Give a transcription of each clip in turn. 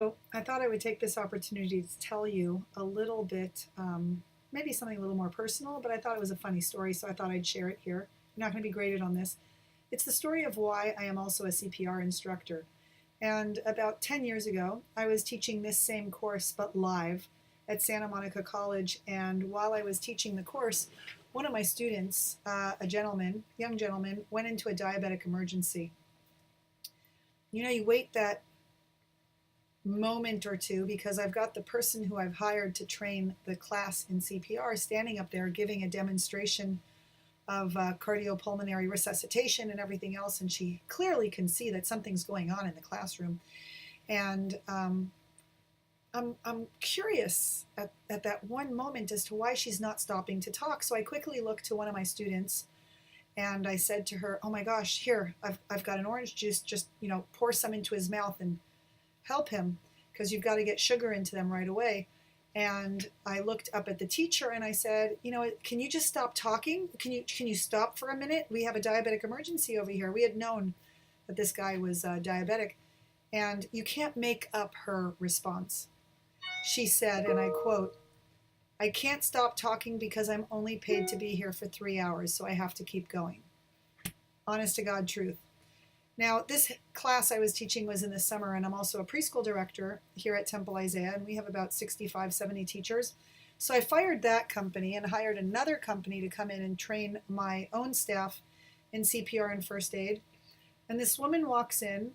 So I thought I would take this opportunity to tell you a little bit, maybe something a little more personal, but I thought it was a funny story, so I thought I'd share it here. You're not going to be graded on this. It's the story of why I am also a CPR instructor. And about 10 years ago, I was teaching this same course, but live at Santa Monica College. And while I was teaching the course, one of my students, a gentleman, young gentleman, went into a diabetic emergency. You know, you wait that moment or two because I've got the person who I've hired to train the class in CPR standing up there giving a demonstration of cardiopulmonary resuscitation and everything else, and she clearly can see that something's going on in the classroom. And I'm curious at that one moment as to why she's not stopping to talk. So I quickly looked to one of my students and I said to her, "Oh my gosh, here, I've got an orange juice, just, pour some into his mouth and help him, because you've got to get sugar into them right away." And I looked up at the teacher and I said, "Can you just stop talking? Can you stop for a minute? We have a diabetic emergency over here." We had known that this guy was diabetic, and you can't make up her response. She said, and I quote, "I can't stop talking because I'm only paid to be here for 3 hours, so I have to keep going." Honest to God truth. Now, this class I was teaching was in the summer, and I'm also a preschool director here at Temple Isaiah, and we have about 65, 70 teachers. So I fired that company and hired another company to come in and train my own staff in CPR and First Aid. And this woman walks in,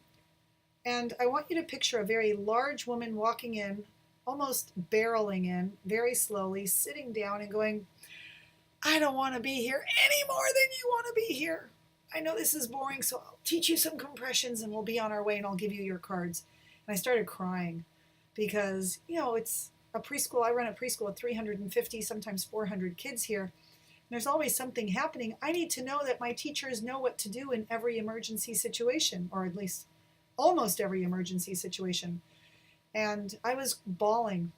and I want you to picture a very large woman walking in, almost barreling in, very slowly, sitting down and going, "I don't want to be here any more than you want to be here. I know this is boring, so I'll teach you some compressions and we'll be on our way and I'll give you your cards." And I started crying because, it's a preschool. I run a preschool with 350, sometimes 400 kids here. And there's always something happening. I need to know that my teachers know what to do in every emergency situation, or at least almost every emergency situation. And I was bawling.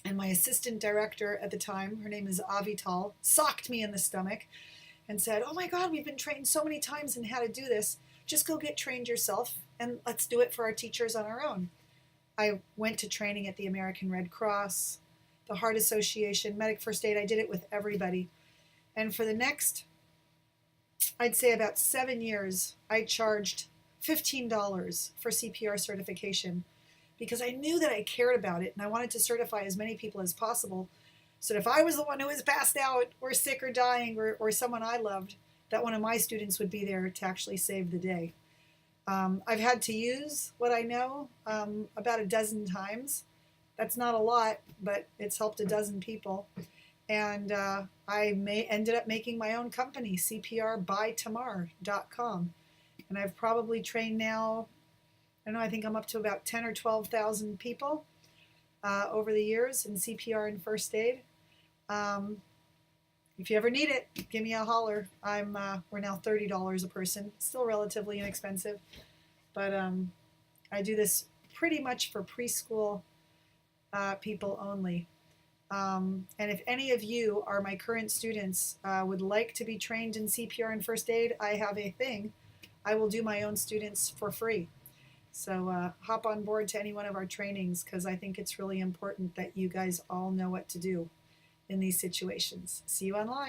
And my assistant director at the time, her name is Avital, socked me in the stomach and said, "Oh my God, we've been trained so many times in how to do this. Just go get trained yourself and let's do it for our teachers on our own." I went to training at the American Red Cross, the Heart Association, Medic First Aid. I did it with everybody. And for the next, I'd say about 7 years, I charged $15 for CPR certification because I knew that I cared about it and I wanted to certify as many people as possible, so that if I was the one who was passed out or sick or dying or someone I loved, that one of my students would be there to actually save the day. I've had to use what I know about a dozen times. That's not a lot, but it's helped a dozen people. And ended up making my own company, CPRbytamar.com. And I've probably trained now, I don't know, I think I'm up to about 10 or 12,000 people over the years in CPR and First Aid. If you ever need it, give me a holler. We're now $30 a person, still relatively inexpensive, but I do this pretty much for preschool people only. And if any of you are my current students, would like to be trained in CPR and First Aid, I have a thing. I will do my own students for free. So hop on board to any one of our trainings, because I think it's really important that you guys all know what to do in these situations. See you online.